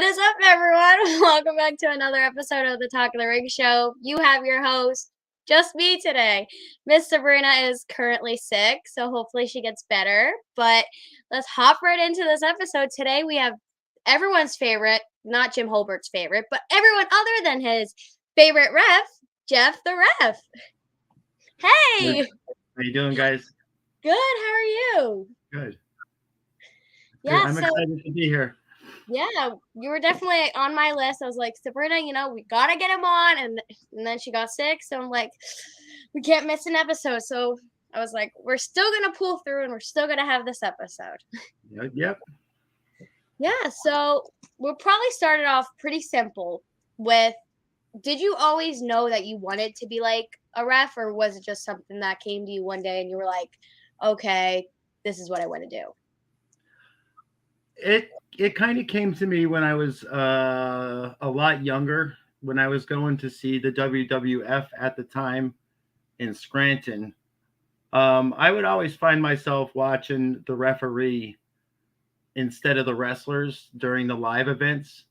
What is up, everyone? Welcome back to another episode of the Talk of the Ring Show. You have your host, just me today. Miss Sabrina is currently sick, so hopefully she gets better. But let's hop right into this episode. Today we have everyone's favorite, not Jim Holbert's favorite, but everyone other than his favorite ref, Jeff the Ref. Hey! How you doing, guys? Good, how are you? Good. Yeah, I'm excited to be here. Yeah, you were definitely on my list. I was like, Sabrina, we gotta get him on, and then she got sick, so I'm like, we can't miss an episode. So I was like, we're still gonna pull through, and we're still gonna have this episode. Yep. Yeah, so we'll probably start it off pretty simple with, did you always know that you wanted to be like a ref, or was it just something that came to you one day and you were like, okay, this is what I want to do? It kind of came to me when I was a lot younger, when I was going to see the WWF at the time in Scranton. I would always find myself watching the referee instead of the wrestlers during the live events,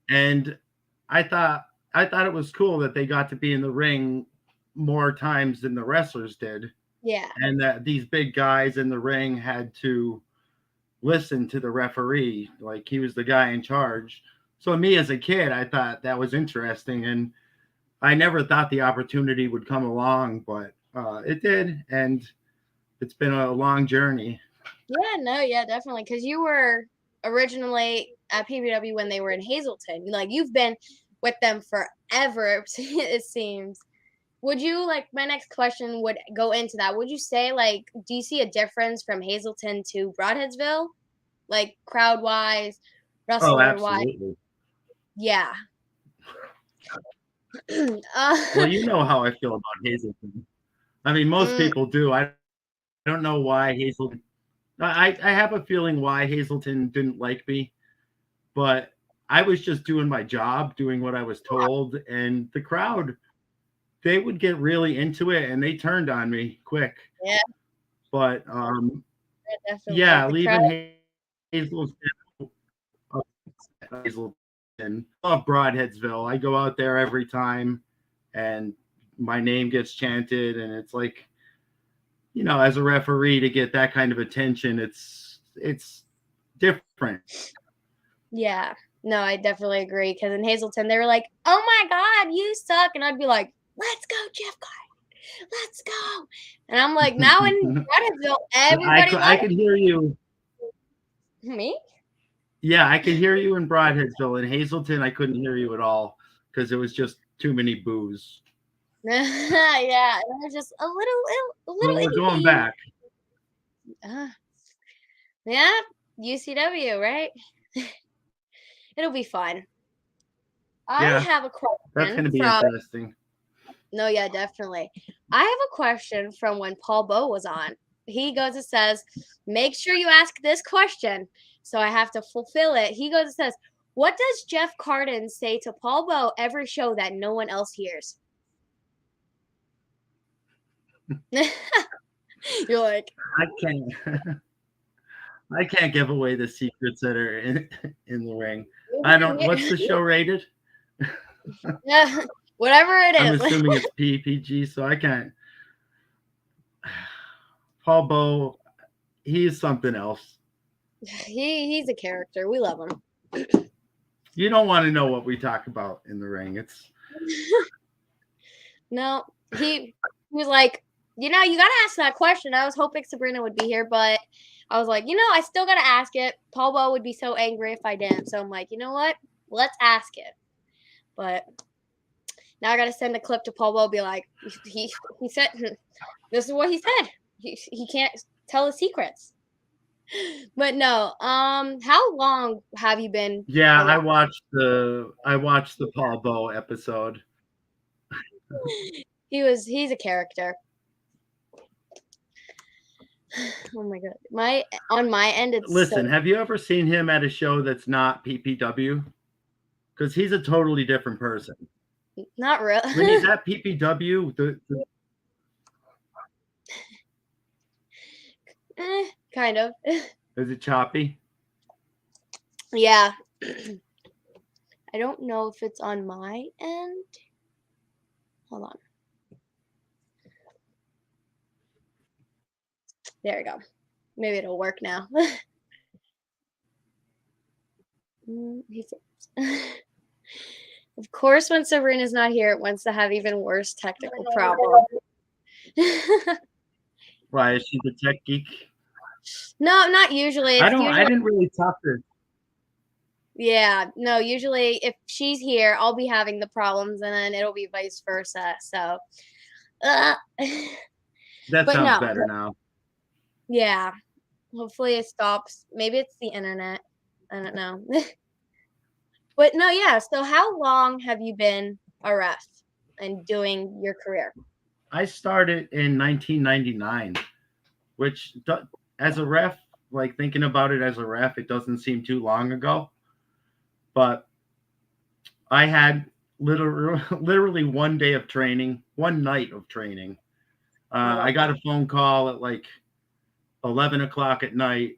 and I thought it was cool that they got to be in the ring more times than the wrestlers did. Yeah. And that these big guys in the ring had to listen to the referee, like he was the guy in charge. So me as a kid, I thought that was interesting, and I never thought the opportunity would come along, but it did, and it's been a long journey. Yeah, definitely. Because you were originally at PBW when they were in Hazleton. Like, you've been with them forever, it seems. Would you, like, my next question would go into that. Would you say, like, do you see a difference from Hazleton to Broadheadsville? Like, crowd-wise, Oh, wrestler-wise? absolutely. Yeah. Well, you know how I feel about Hazleton. I mean, most people do. I don't know why Hazleton. I have a feeling why Hazleton didn't like me, but I was just doing my job, doing what I was told, and the crowd, they would get really into it, and they turned on me quick. Yeah. But Definitely. yeah, The leaving crowd. Hazleton, I love Broadheadsville. I go out there every time, and my name gets chanted, and it's like, as a referee to get that kind of attention, it's different. Yeah. No, I definitely agree. Because in Hazleton, they were like, "Oh my God, you suck," and I'd be like, "Let's go, Jeff Carter. Let's go." And I'm like, now in Broadheadsville, everybody I could hear you. Me? Yeah, I could hear you in Broadheadsville. In Hazleton, I couldn't hear you at all because it was just too many boos. Yeah, it was just a little Well, we're in going pain. back. Yeah, UCW, right? It'll be fun. I have a question. That's going to be interesting. No, yeah, definitely. I have a question from when Paul Bowe was on. He goes and says, make sure you ask this question. So I have to fulfill it. He goes and says, what does Jeff Carden say to Paul Bowe every show that no one else hears? You're like, I can't give away the secrets that are in the ring. I don't. What's the show rated? Yeah, whatever it is. I'm assuming it's PPG, so I can't. Paul Bowe, he's something else. He's a character. We love him. You don't want to know what we talk about in the ring. It's no. He was like, you got to ask that question. I was hoping Sabrina would be here, but I was like, I still got to ask it. Paul Bowe would be so angry if I didn't. So I'm like, you know what? Let's ask it. But now I got to send a clip to Paul Bowe, be like, he said, this is what he said. He can't tell his secrets. But no, how long have you been? Yeah, I watched the Paul Bowe episode. He's a character. Oh my god. On my end, it's Listen, have you ever seen him at a show that's not PPW? Because he's a totally different person. Not really. When he's at PPW, Kind of. Is it choppy? Yeah. I don't know if it's on my end. Hold on. There we go. Maybe it'll work now. He froze. Of course, when Sabrina's not here, it wants to have even worse technical problems. Why is she the tech geek? No, not usually. I It's don't. I usually didn't really talk to. yeah. No, usually if she's here, I'll be having the problems, and then it'll be vice versa. So, uh, That but sounds no, better now. yeah. Hopefully it stops. Maybe it's the internet. I don't know. But no, yeah. So how long have you been a ref and doing your career? I started in 1999, which as a ref, like thinking about it as a ref, it doesn't seem too long ago. But I had literally one day of training, one night of training. I got a phone call at like 11 o'clock at night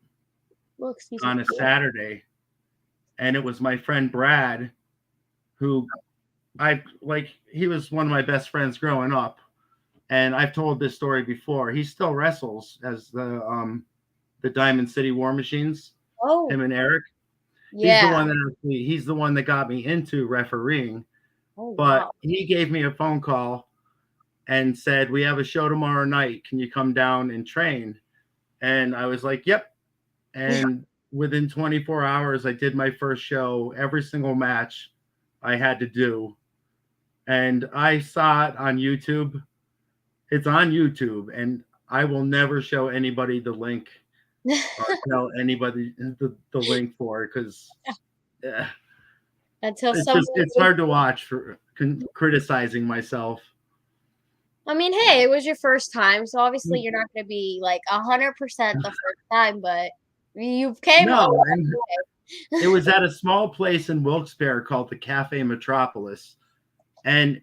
Well, excuse me. on a Saturday, and it was my friend Brad, who he was one of my best friends growing up, and I've told this story before. He still wrestles as the Diamond City War Machines. Oh, Him and Eric. yeah. He's the one that got me into refereeing. Oh, But wow. he gave me a phone call and said, "We have a show tomorrow night. Can you come down and train?" And I was like, "Yep." And within 24 hours, I did my first show. Every single match I had to do, and I saw it on YouTube. It's on YouTube, and I will never show anybody the link or tell anybody the link for it because Until it's someone just it's hard to watch for criticizing myself. I mean, hey, it was your first time, so obviously you're not gonna be like 100% the first time, but you came a No, long and way. it was at a small place in Wilkes-Barre called the Cafe Metropolis, and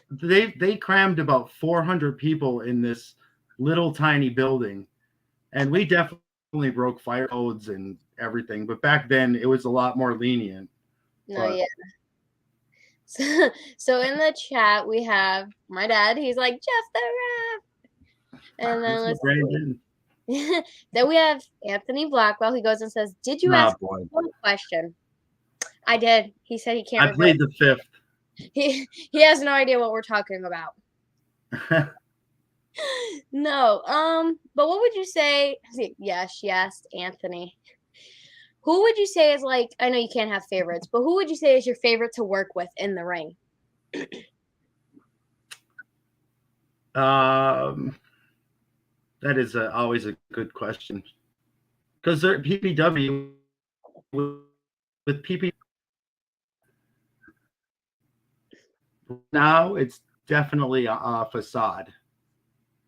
they crammed about 400 people in this little tiny building, and we definitely broke fire codes and everything. But back then, it was a lot more lenient. No, But yeah. So in the chat we have my dad. He's like just the ref, and then this is let's Brandon. see. Then we have Anthony Blackwell. He goes and says, "Did you Oh ask boy, one question?" I did. He said he can't I reveal. played the fifth. He has no idea what we're talking about. No. But what would you say? Yes, Anthony. Who would you say is like? I know you can't have favorites, but who would you say is your favorite to work with in the ring? um, that is always a good question because PPW with PP now it's definitely a facade.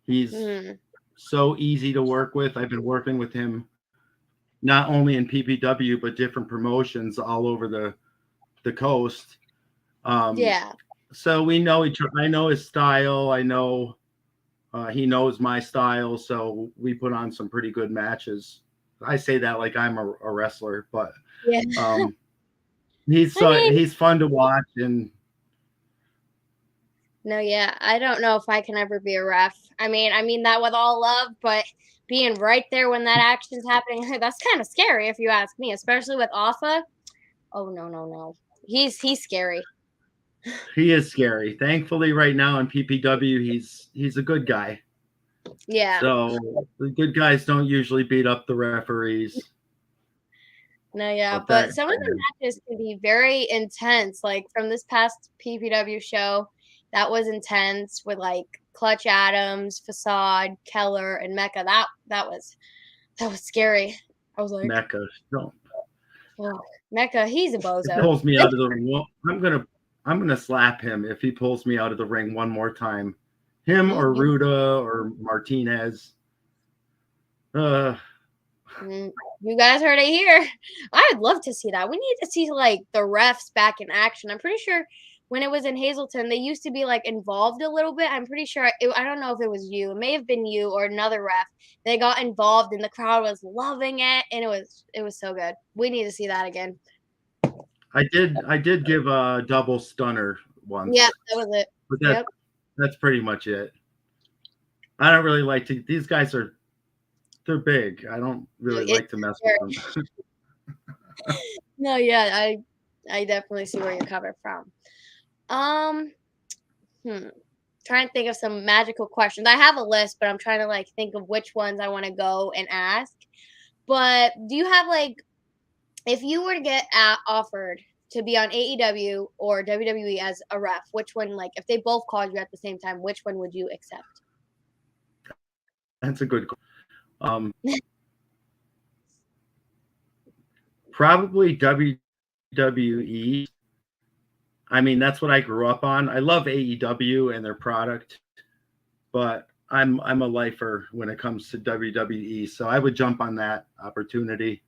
He's Hmm. so easy to work with. I've been working with him not only in PPW but different promotions all over the coast. Um, Yeah. so we know each. I know his style. I know he knows my style. So we put on some pretty good matches. I say that like I'm a wrestler, but Yeah. um, I mean, he's fun to watch, and no, yeah. I don't know if I can ever be a ref. I mean that with all love, but being right there when that action's happening, that's kind of scary if you ask me, especially with Alpha. Oh no, no, no. He's scary. he is scary. Thankfully, right now in PPW, he's a good guy. Yeah. So the good guys don't usually beat up the referees. No, yeah. But But some of the matches can be very intense. Like from this past PPW show, that was intense with like Clutch Adams, Facade, Keller, and Mecca. That was scary. I was like, Mecca, don't. oh, Mecca, he's a If he bozo. pulls me out of the ring, well, I'm gonna slap him if he pulls me out of the ring one more time. Him Mm, or Ruda or Martinez. Uh, you guys heard it here. I'd love to see that. We need to see like the refs back in action. I'm pretty sure when it was in Hazleton, they used to be like involved a little bit. I'm pretty sure I don't know if it was you. It may have been you or another ref. They got involved and the crowd was loving it, and it was so good. We need to see that again. I did give a double stunner Yep, once, that was it. but Yep. that's pretty much it. I don't really like to. These guys they're big. I don't No, really it's like to mess with scary. them. No, yeah, I definitely see where you're coming from. Um, hmm. Trying to think of some magical questions. I have a list, but I'm trying to like think of which ones I want to go and ask. But do you have like, if you were to get offered to be on AEW or WWE as a ref, which one, like, if they both called you at the same time, which one would you accept? That's a good. Probably WWE. I mean, that's what I grew up on. I love AEW and their product, but I'm a lifer when it comes to WWE. So I would jump on that opportunity.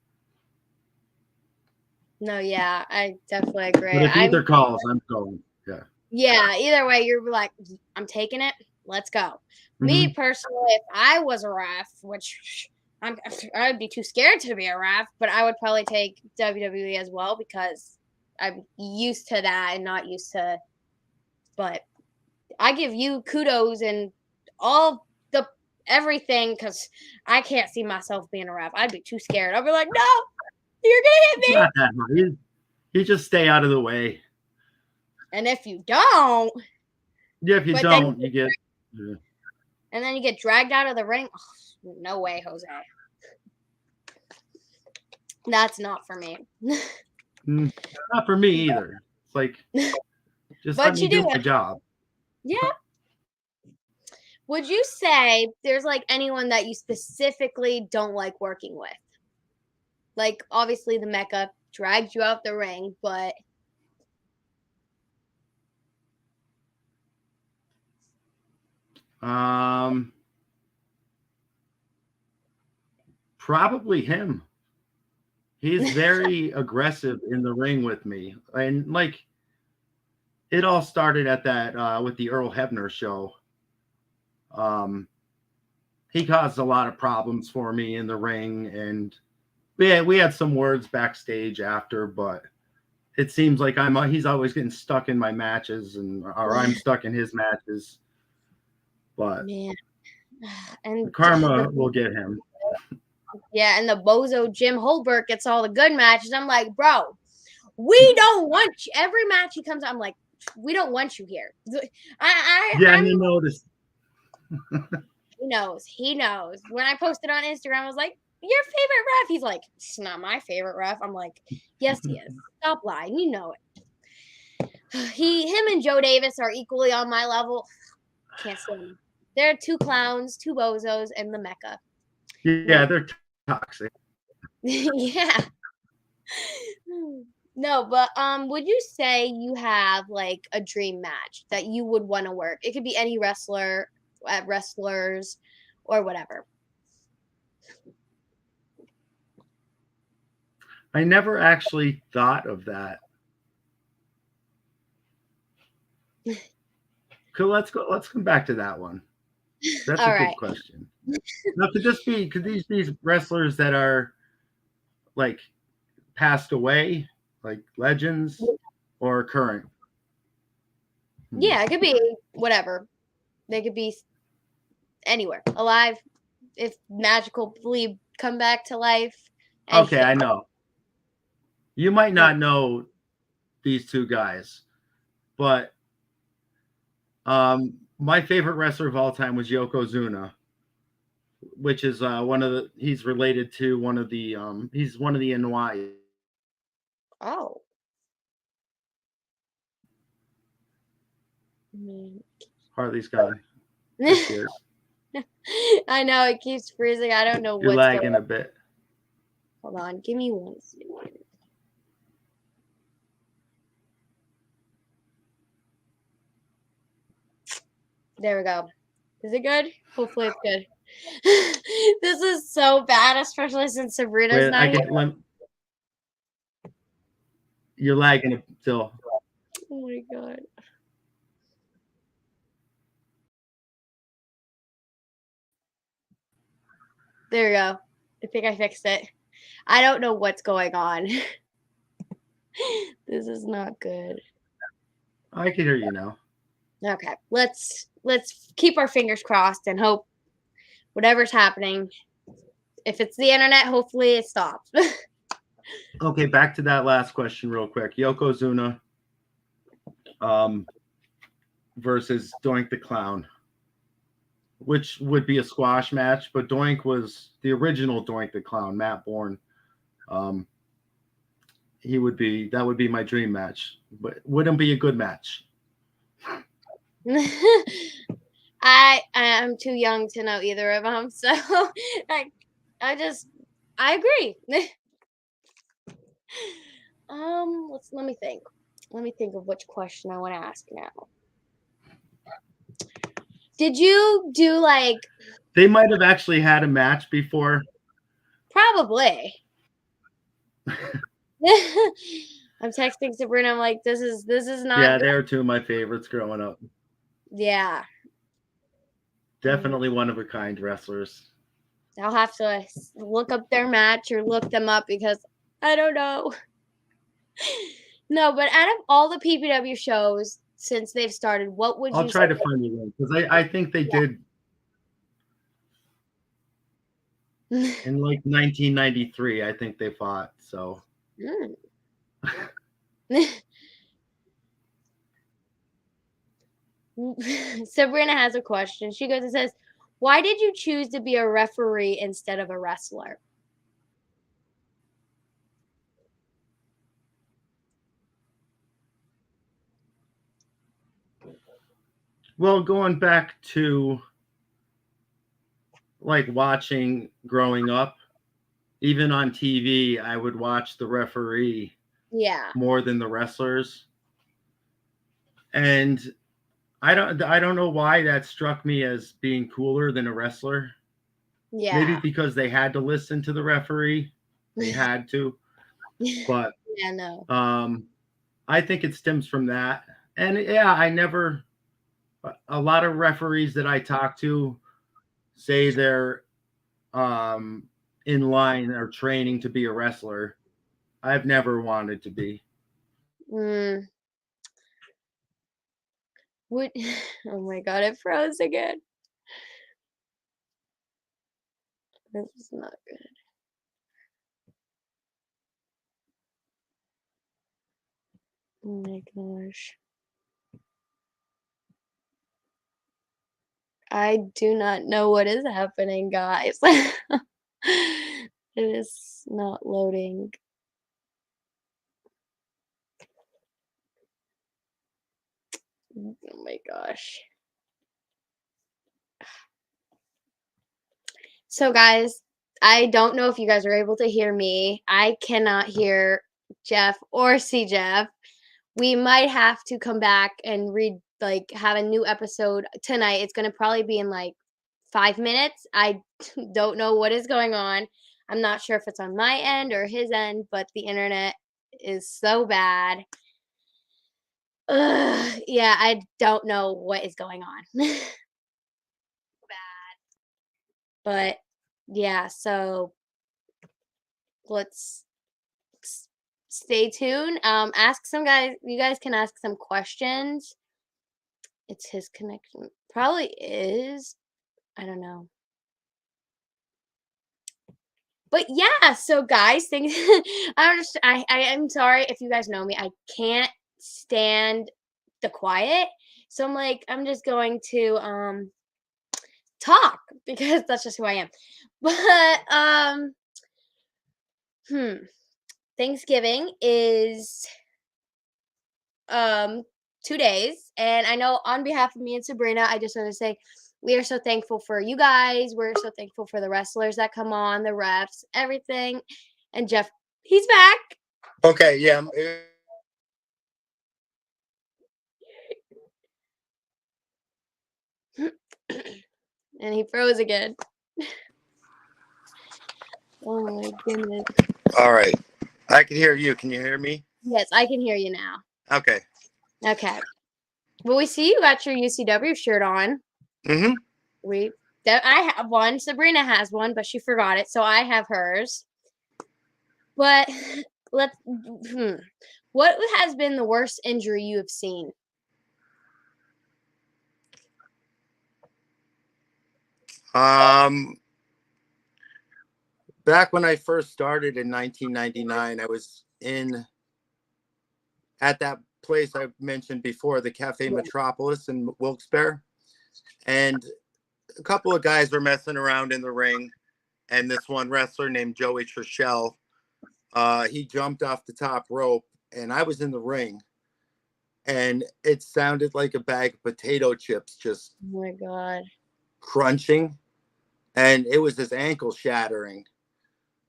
No, yeah, I definitely agree. But if I'm either calls, I'm going. Yeah. Yeah, either way, you're like, I'm taking it. Let's go. Me Hmm. personally, if I was a ref, which I'd be too scared to be a ref, but I would probably take WWE as well because I'm used to that and not used to. But I give you kudos and all the everything because I can't see myself being a ref. I'd be too scared. I'd be like, no, you're gonna hit It's me. not that hard. You just stay out of the way. And if you don't, Yeah, if you but then don't, you get. Yeah. and then you get dragged out of the ring. Oh, no way, Jose. That's not for me. Not for me either. It's like just let But me you do do my it. job. Yeah. Would you say there's like anyone that you specifically don't like working with? Like obviously the Mecca dragged you out the ring, but Um, Probably him. He's very aggressive in the ring with me, and like it all started at that with the Earl Hebner show. Um, he caused a lot of problems for me in the ring, and we had some words backstage after, but it seems like he's always getting stuck in my matches, or I'm stuck in his matches. But man, the and karma will get him. yeah, and the bozo Jim Holbert gets all the good matches. I'm like, bro, we don't want you. Every match he comes out, I'm like, we don't want you here. Yeah, I'm he noticed. He knows. He knows. When I posted on Instagram, I was like, your favorite ref? He's like, it's not my favorite ref. I'm like, yes, he is. Stop lying. You know it. Him and Joe Davis are equally on my level. Can't stand them. They're two clowns, two bozos, and the Mecca. Yeah, No. they're toxic. Yeah. No, but would you say you have like a dream match that you would want to work? It could be any wrestler, wrestlers, or whatever. I never actually thought of that. Cool, let's go. Let's come back to that one. That's a All good right. question. Now, could these be wrestlers that are like passed away, like legends, or current? Hmm. Yeah, it could be whatever. They could be anywhere, alive, if magically come back to life, Okay, anything. I know. You might No. not know these two guys, but my favorite wrestler of all time was Yokozuna, which is one of the. He's related to one of the. He's one of the NY. Oh. Mm. Harley's guy. There she is. I know it keeps freezing. I don't know You're what's going lagging on. a bit. Hold on. Give me 1 second. There we go. Is it good? Hopefully it's good. This is so bad, especially since Sabrina's Wait, not here. you're lagging still. Oh my god. There we go. I think I fixed it. I don't know what's going on. This is not good. I can hear you now. Okay, let's keep our fingers crossed and hope whatever's happening. If it's the internet, hopefully it stops. Okay, back to that last question real quick. Yokozuna versus Doink the Clown, which would be a squash match, but Doink was the original Doink the Clown, Matt Bourne. That would be my dream match, but wouldn't be a good match. I am too young to know either of them, so I agree. Let me think. Let me think of which question I want to ask now. Did you do like? They might have actually had a match before. Probably. I'm texting Sabrina. I'm like, this is not. Yeah, they're two of my favorites growing up. Yeah. Definitely one of a kind wrestlers. I'll have to look up their match or look them up because I don't know. No, but out of all the PPW shows since they've started, what would I'll you try say? to find you one because I think they did in like 1993. I think they fought. So. Sabrina has a question. She goes and says, "Why did you choose to be a referee instead of a wrestler?" Well, going back to like watching growing up, even on TV, I would watch the referee more than the wrestlers. And I don't know why that struck me as being cooler than a wrestler. Yeah. Maybe because they had to listen to the referee. They had to. But yeah, no. I think it stems from that. And yeah, a lot of referees that I talk to say they're in line or training to be a wrestler. I've never wanted to be. Would oh my god, it froze again. This is not good. Oh my gosh. I do not know what is happening, guys. It is not loading. Oh my gosh. So, guys, I don't know if you guys are able to hear me. I cannot hear Jeff or see Jeff. We might have to come back and have a new episode tonight. It's going to probably be in like 5 minutes. I don't know what is going on. I'm not sure if it's on my end or his end, but the internet is so bad. Yeah, I don't know what is going on. Bad. But yeah, so let's stay tuned. Ask some guys. You guys can ask some questions. It's his connection. Probably is. I don't know. But yeah, so guys, things I am sorry if you guys know me. I can't stand the quiet. So I'm like, I'm just going to talk because that's just who I am. But Thanksgiving is 2 days, and I know on behalf of me and Sabrina, I just want to say we are so thankful for you guys. We're so thankful for the wrestlers that come on, the refs, everything. And Jeff, he's back. Okay, yeah. And he froze again. Oh my goodness. All right. I can hear you. Can you hear me? Yes, I can hear you now. Okay. Okay. Well, we see you got your UCW shirt on. Mm-hmm. I have one. Sabrina has one, but she forgot it, so I have hers. But let's. What has been the worst injury you have seen? Back when I first started in 1999, I was at that place I mentioned before, the Cafe Metropolis in Wilkes-Barre, and a couple of guys were messing around in the ring, and this one wrestler named Joey Trishelle, he jumped off the top rope, and I was in the ring, and it sounded like a bag of potato chips just Oh my god. crunching, and it was his ankle shattering.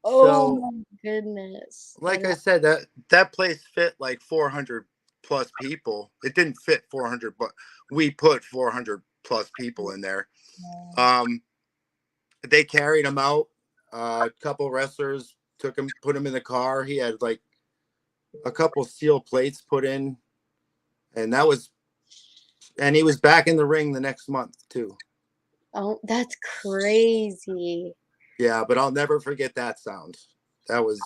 Oh So, my goodness. like I said, that place fit like 400 plus people. It didn't fit 400, but we put 400 plus people in there. They carried him out. A couple wrestlers took him, put him in the car. He had like a couple steel plates put in, and he was back in the ring the next month too. Oh, that's crazy. Yeah, but I'll never forget that sound. That was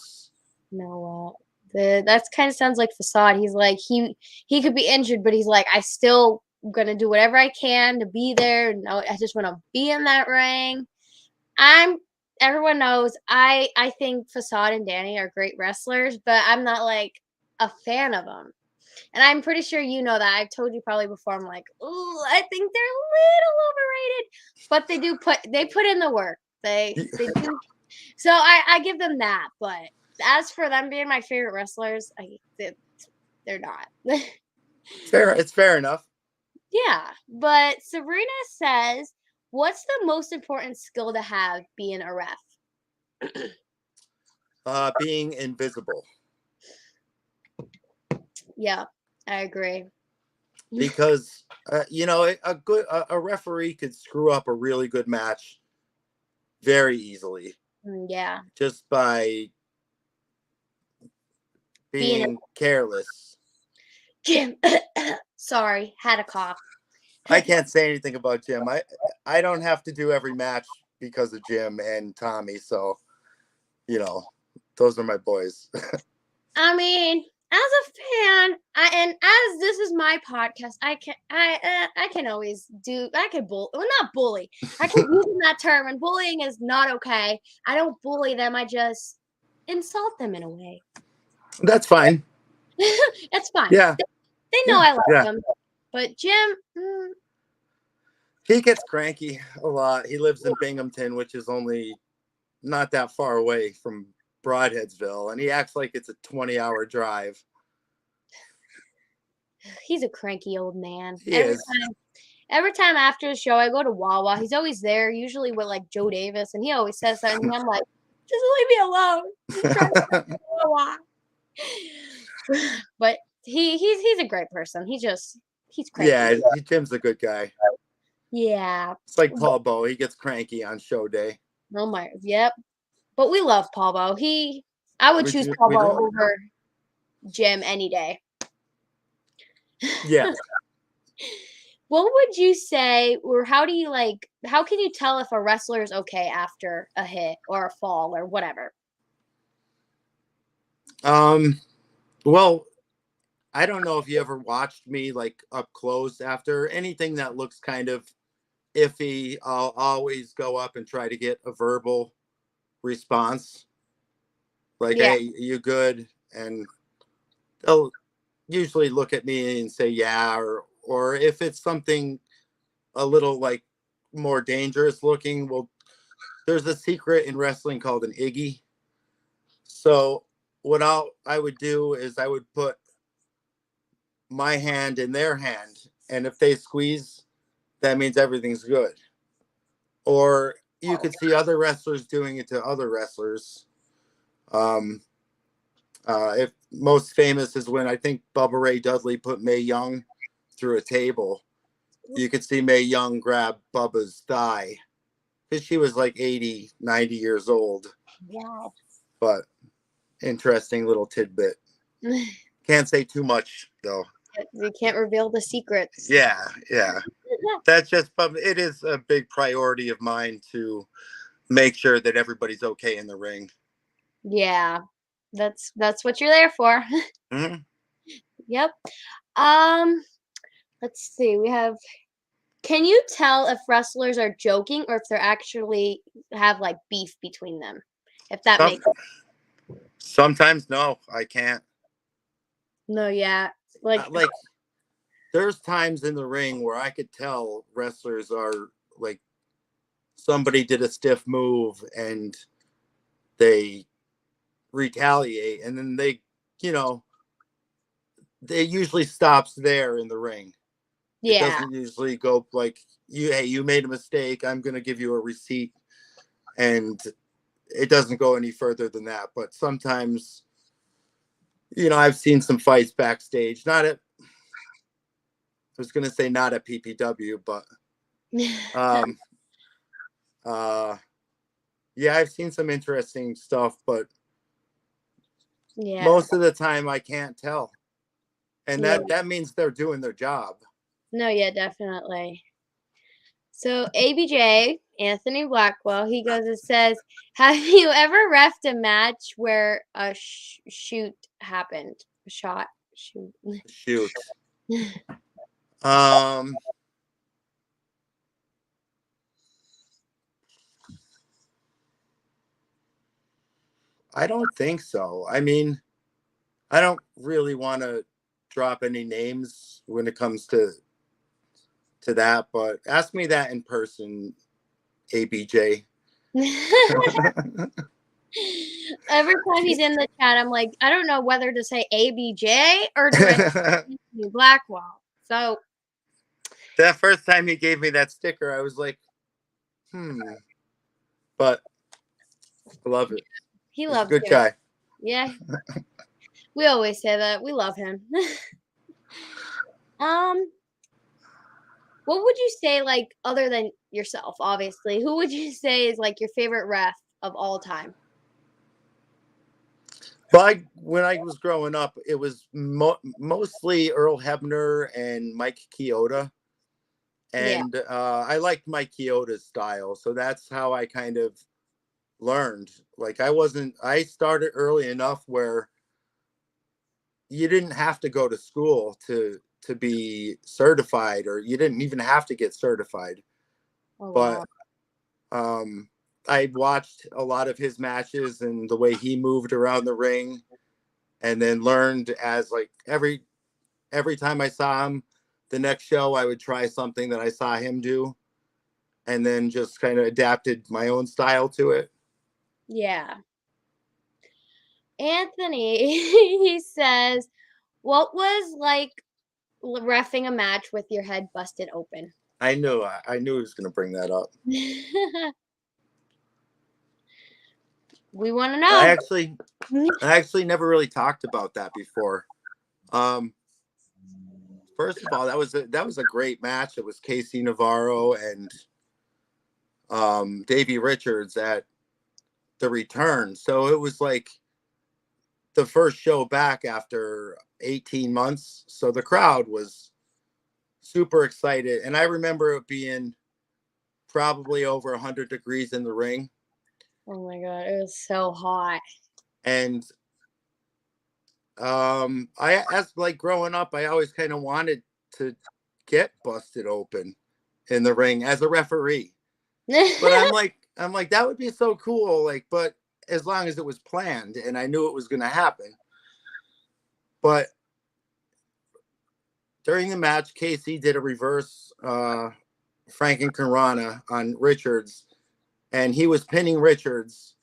No, that kind of sounds like Facade. He's like he could be injured, but he's like, I still gonna do whatever I can to be there. No, I just want to be in that ring. Everyone knows I think Facade and Danny are great wrestlers, but I'm not like a fan of them. And I'm pretty sure you know that. I've told you probably before. I'm like, oh, I think they're a little overrated, but they put in the work. They do. So I give them that. But as for them being my favorite wrestlers, they're not. fair. It's fair enough. Yeah, but Sabrina says, "What's the most important skill to have being a ref?" Being invisible. Yeah, I agree. Because a referee could screw up a really good match very easily Yeah, just by being careless. Jim. Sorry, had a cough. I can't say anything about Jim. I don't have to do every match because of Jim and Tommy, so those are my boys. I mean, as a fan, and as this is my podcast, I can always not bully. I can use that term, and bullying is not okay. I don't bully them. I just insult them in a way. That's fine. It's fine. Yeah. They know I love them. But Jim, he gets cranky a lot. He lives in Binghamton, which is only not that far away from Broadheadsville, and he acts like it's a 20-hour drive. He's a cranky old man. He is. Every time after the show, I go to Wawa. He's always there, usually with like Joe Davis, and he always says that, and I'm like, just leave me alone. Just try to Wawa. But he's a great person. He's cranky. Yeah, Jim's a good guy. Yeah. It's like Paul Bowe. He gets cranky on show day. Oh my, yep. But we love Paul Bowe. I would choose Paul Bowe over Jim any day. Yeah. What would you say, or how can you tell if a wrestler is okay after a hit or a fall or whatever? Well, I don't know if you ever watched me like up close after anything that looks kind of iffy. I'll always go up and try to get a verbal response. Like, Yeah. hey, you good? And they'll usually look at me and say, yeah, or if it's something a little like more dangerous looking, well, there's a secret in wrestling called an Iggy. So what I would do is I would put my hand in their hand, and if they squeeze, that means everything's good. Or you could see other wrestlers doing it to other wrestlers. If most famous is when I think Bubba Ray Dudley put Mae Young through a table. You could see Mae Young grab Bubba's thigh because she was like 80, 90 years old. Wow. But interesting little tidbit. Can't say too much though. You can't reveal the secrets. Yeah. That's just, it is a big priority of mine to make sure that everybody's okay in the ring. Yeah. That's what you're there for. Mhm. Yep. Um, let's see. We have. Can you tell if wrestlers are joking or if they're actually have like beef between them? If that Some makes sometimes no, I can't. no, yeah, like Like there's times in the ring where I could tell wrestlers are like somebody did a stiff move and they retaliate, and then you know, they usually stops there in the ring. It yeah, doesn't usually go like hey, you made a mistake. I'm going to give you a receipt, and it doesn't go any further than that. But sometimes, I've seen some fights backstage. Not at, I was going to say not at PPW, but um, uh, yeah, I've seen some interesting stuff. But yeah, most of the time, I can't tell, and yeah. that means they're doing their job. No, yeah, definitely. So ABJ, Anthony Blackwell, he goes and says, "Have you ever refed a match where a shoot happened? A shot, shoot." Shoot. Um, I don't think so. I mean, I don't really want to drop any names when it comes to that, but ask me that in person, ABJ. Every time he's in the chat, I'm like, I don't know whether to say ABJ or do I say Anthony Blackwell. So That first time he gave me that sticker, I was like, but I love it. he He's a loves good you. guy. Yeah, we always say that. We love him. um, what would you say, like, other than yourself, obviously, who would you say is like your favorite ref of all time? But when I was growing up, it was mostly Earl Hebner and Mike Chioda. Yeah. And I liked Mike Chioda's style. So that's how I kind of learned. Like I started early enough where you didn't have to go to school to be certified, or you didn't even have to get certified. Oh But wow. I watched a lot of his matches and the way he moved around the ring, and then learned as like every time I saw him, the next show I would try something that I saw him do, and then just kind of adapted my own style to it. Yeah. Anthony, he says, what was like refing a match with your head busted open? I knew he was going to bring that up. We want to I know. actually I actually never really talked about that before. Um, First of all, that was a great match. It was Casey Navarro and Davey Richards at the return. So it was like the first show back after 18 months. So the crowd was super excited. And I remember it being probably over 100 degrees in the ring. Oh my god, it was so hot. And as like growing up, I always kind of wanted to get busted open in the ring as a referee. But I'm like that would be so cool, like, but as long as it was planned and I knew it was going to happen. But during the match, Casey did a reverse Frank and Karana on Richards, and he was pinning Richards.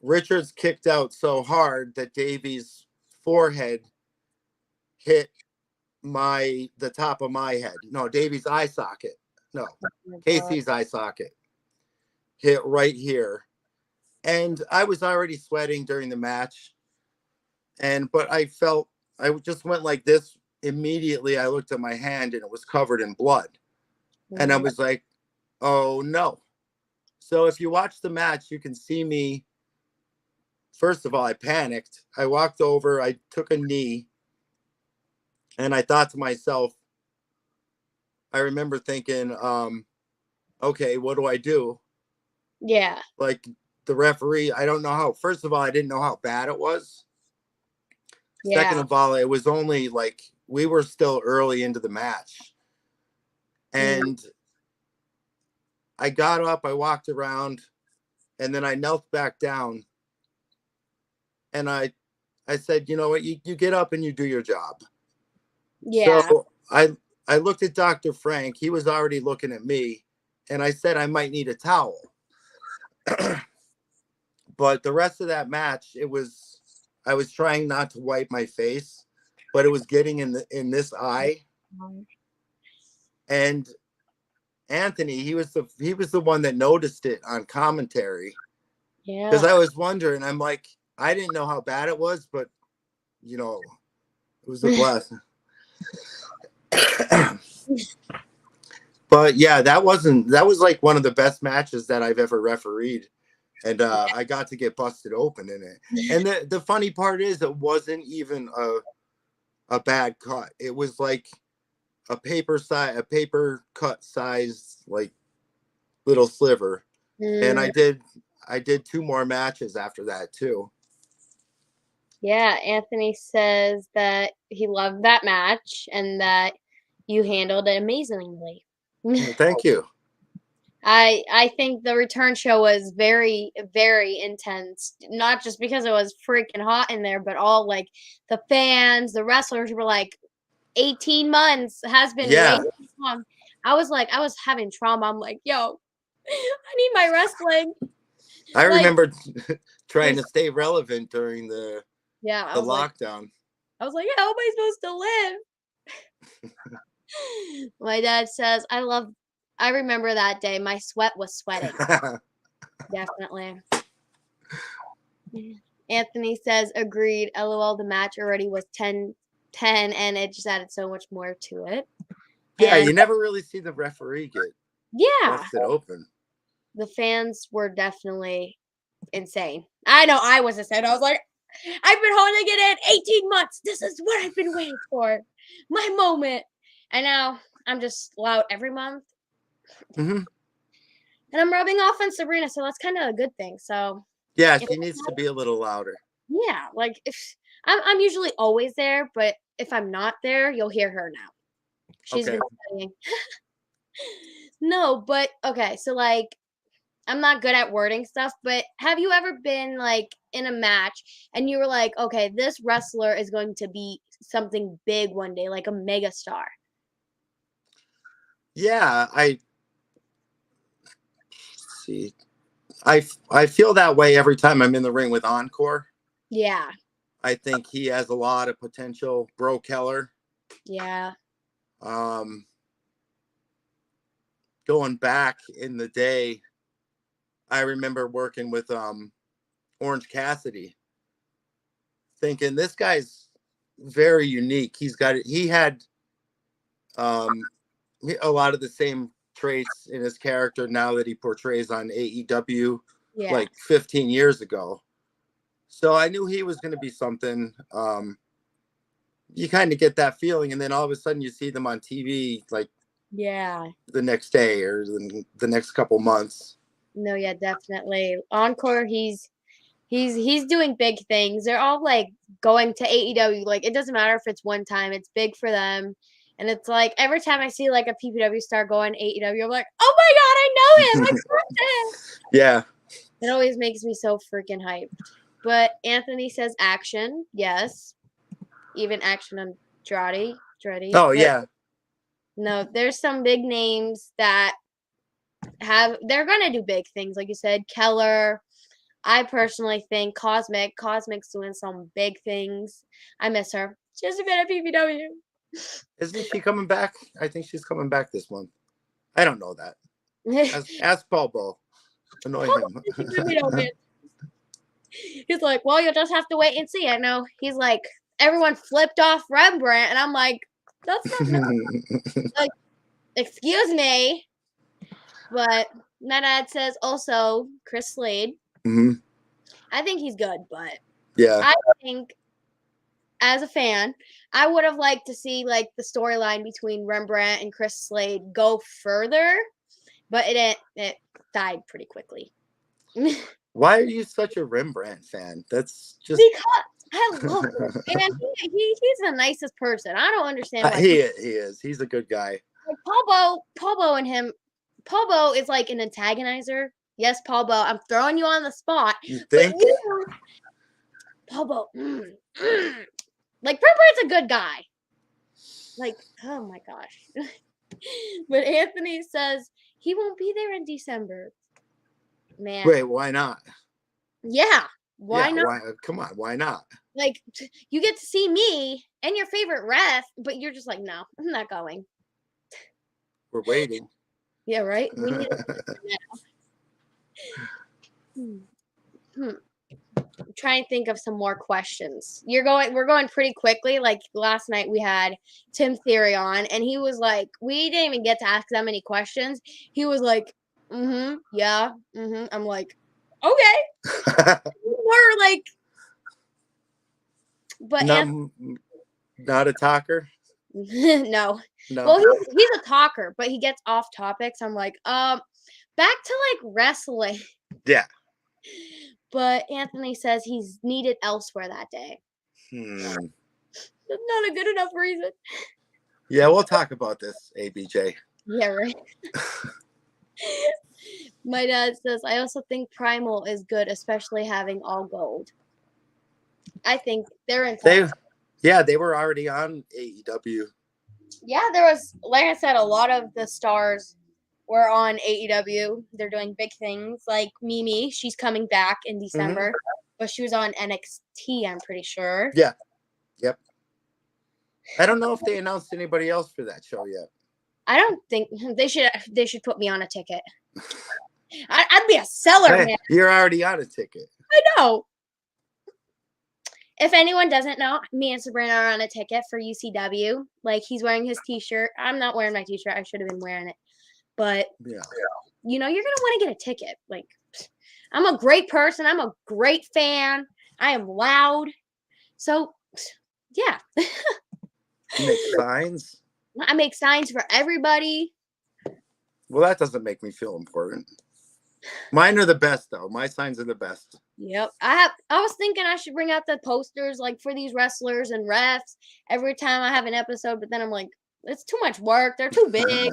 Richards kicked out so hard that Davey's forehead hit the top of my head. No, Davey's eye socket. No, Oh Casey's eye socket hit right here. And I was already sweating during the match. But I just went like this. Immediately I looked at my hand and it was covered in blood. And I my was like, oh no. So if you watch the match, you can see me. First of all, I panicked. I walked over, I took a knee, and I thought to myself, I remember thinking, okay, what do I do? yeah. Like, the referee, I don't know how. First of all, I didn't know how bad it was. Second Yeah. of all, it was only like we were still early into the match. And I got up, I walked around, and then I knelt back down. And I said, you know what, you get up and you do your job. Yeah. So I looked at Dr. Frank. He was already looking at me, and I said I might need a towel. But the rest of that match, I was trying not to wipe my face, but it was getting in this eye. And Anthony, he was the one that noticed it on commentary. Because Yeah. I was wondering, I'm like, I didn't know how bad it was, but it was a blessing. But yeah, that was like one of the best matches that I've ever refereed. And I got to get busted open in it. And the funny part is it wasn't even a bad cut. It was like a paper cut size, like little sliver. And I did 2 more matches after that too. Yeah, Anthony says that he loved that match and that you handled it amazingly. Thank you. I think the return show was very, very intense. Not just because it was freaking hot in there, but all like the fans, the wrestlers were like 18 months has been way Yeah. too long. I was having trauma. I'm like, yo, I need my wrestling. I Like, remember trying to stay relevant during the yeah, lockdown. I was like, how am I supposed to live? My dad says, I remember that day. My sweat was sweating. Definitely. Anthony says, agreed. LOL, the match already was 10-10, and it just added so much more to it. Yeah, And you never really see the referee get busted open. The fans were definitely insane. I know I was insane. I was like, I've been holding it in 18 months. This is what I've been waiting for. My moment. And now I'm just loud every month. Mm-hmm. And I'm rubbing off on Sabrina, so that's kind of a good thing. So yeah, she needs to be a little louder. Yeah, like if I'm usually always there, but if I'm not there, you'll hear her now. She's been studying. No, but okay, so like I'm not good at wording stuff, but have you ever been like in a match and you were like, okay, this wrestler is going to be something big one day, like a mega star? Yeah, see. I feel that way every time I'm in the ring with Encore. Yeah. I think he has a lot of potential. Bro Keller. Yeah. Going back in the day, I remember working with Orange Cassidy, thinking this guy's very unique. He had a lot of the same traits in his character now that he portrays on AEW like 15 years ago. So I knew he was going to be something. You kind of get that feeling, and then all of a sudden you see them on TV like the next day or the next couple months. No, yeah, definitely. Encore, he's doing big things. They're all like going to AEW. Like it doesn't matter if it's one time, it's big for them. And it's like every time I see like a PPW star going AEW, I'm like, oh my god, I know him. Yeah. It always makes me so freaking hyped. But Anthony says action, yes. Even Action Andrade. Oh yeah. No, there's some big names that they're gonna do big things, like you said, Keller. I personally think Cosmic's doing some big things. I miss her. She hasn't been at PPW. Isn't she coming back? I think she's coming back this month. I don't know that. Ask Paul Bo. Annoy him. He's like, well, you'll just have to wait and see. I know. He's like, everyone flipped off Rembrandt, and I'm like, that's not like, excuse me. But my dad says also Chris Slade. Mm-hmm. I think he's good, but yeah, I think as a fan, I would have liked to see like the storyline between Rembrandt and Chris Slade go further, but it died pretty quickly. Why are you such a Rembrandt fan? That's just Because I love him, and he's the nicest person. I don't understand why he is. He's a good guy. like Paul Beau and him. Paul Beau is like an antagonizer. Yes, Paul Beau. I'm throwing you on the spot. You But think? Paul Beau, like Rembrandt's a good guy. Like, oh my gosh. But Anthony says he won't be there in December. Man. Wait, why not? Yeah. Why not? Why, come on, why not? Like, you get to see me and your favorite ref, but you're just like, no, I'm not going. We're waiting. Yeah, right? We need I'm trying to think of some more questions. We're going pretty quickly. Like last night we had Tim Theory on, and he was like, we didn't even get to ask that many questions. He was like, yeah, I'm like, okay. We're like, but not a talker. No. Well, he's a talker, but he gets off topics. I'm like, back to like wrestling. Yeah. But Anthony says he's needed elsewhere that day. That's not a good enough reason. Yeah, we'll talk about this, ABJ. Yeah, right. My dad says, I also think Primal is good, especially having all gold. I think they're in. They were already on AEW. Yeah, there was, like I said, a lot of the stars were on AEW. They're doing big things. Like Mimi, she's coming back in December, but she was on NXT, I'm pretty sure. Yeah. Yep. I don't know if they announced anybody else for that show yet. I don't think they should put me on a ticket. I'd be a seller, man. You're already on a ticket. I know. If anyone doesn't know, me and Sabrina are on a ticket for UCW. Like, he's wearing his t-shirt. I'm not wearing my t-shirt. I should have been wearing it. But, yeah, you know, you're going to want to get a ticket. Like, I'm a great person. I'm a great fan. I am loud. So, yeah. You make signs? I make signs for everybody. Well, that doesn't make me feel important. Mine are the best, though. My signs are the best. Yep. I was thinking I should bring out the posters like for these wrestlers and refs every time I have an episode, but then I'm like, it's too much work. They're too big. Like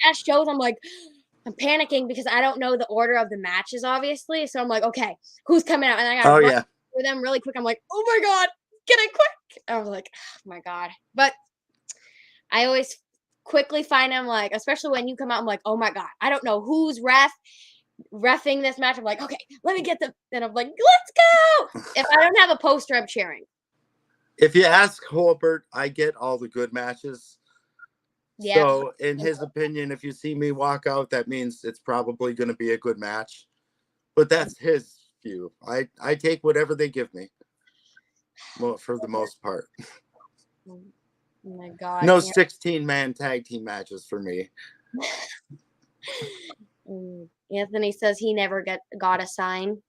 at shows, I'm like, I'm panicking because I don't know the order of the matches, obviously. So I'm like, okay, who's coming out? And I got to run for them really quick. I'm like, oh my God, get it quick. I was like, oh my God. But I always quickly find them, like, especially when you come out, I'm like, oh my God, I don't know who's reffing this match. I'm like, okay, let me get them. Then I'm like, let's go. If I don't have a poster, I'm cheering. If you ask Holbert, I get all the good matches. Yeah. So in his opinion, if you see me walk out, that means it's probably going to be a good match. But that's his view. I take whatever they give me. Well, for the most part. Oh my God. No 16-man tag team matches for me. Anthony says he never got a sign.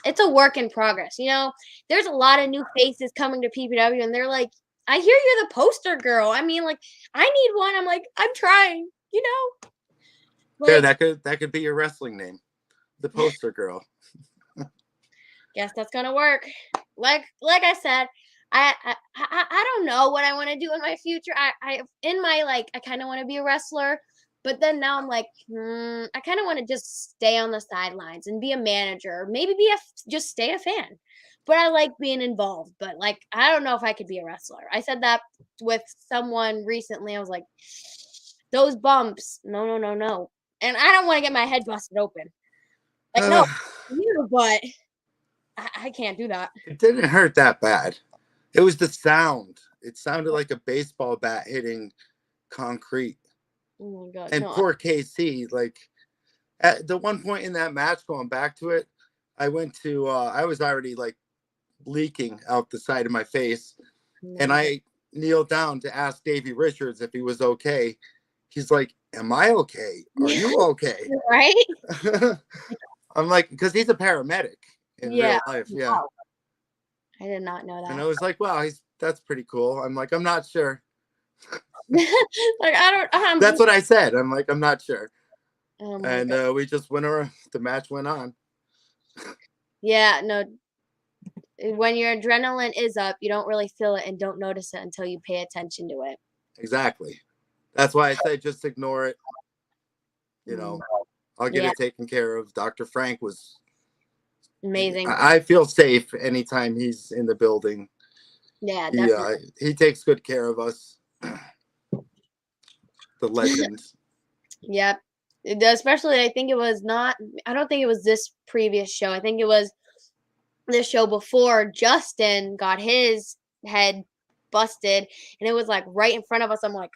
It's a work in progress. You know, there's a lot of new faces coming to PPW, and they're like, I hear you're the poster girl. I mean, like, I need one. I'm like, I'm trying, you know? Like, yeah, that could be your wrestling name. The poster girl. Guess that's gonna work. Like I said, I don't know what I want to do in my future. I kind of want to be a wrestler, but then now I'm like, I kind of want to just stay on the sidelines and be a manager, maybe just stay a fan. But I like being involved. But like, I don't know if I could be a wrestler. I said that with someone recently. I was like, those bumps, no. And I don't want to get my head busted open. Like, no, but I can't do that. It didn't hurt that bad. It was the sound. It sounded like a baseball bat hitting concrete. Oh my God. And poor KC, like at the one point in that match, going back to it, I was already like leaking out the side of my face. And I kneeled down to ask Davey Richards if he was okay. He's like, am I okay? Are you okay? Right? I'm like, because he's a paramedic in real life. Yeah. Wow. I did not know that. And I was like, wow, that's pretty cool. I'm like, I'm not sure. Like, I don't. That's what I said. I'm like, I'm not sure. Oh and we just went around. The match went on. Yeah, no. When your adrenaline is up, you don't really feel it and don't notice it until you pay attention to it. Exactly. That's why I say just ignore it. I'll get Yeah. it taken care of. Dr. Frank was Amazing. I feel safe anytime he's in the building. Yeah, definitely. He takes good care of us. The legend. Yep. Especially, I don't think it was this previous show. I think it was the show before Justin got his head busted, and it was like right in front of us. I'm like,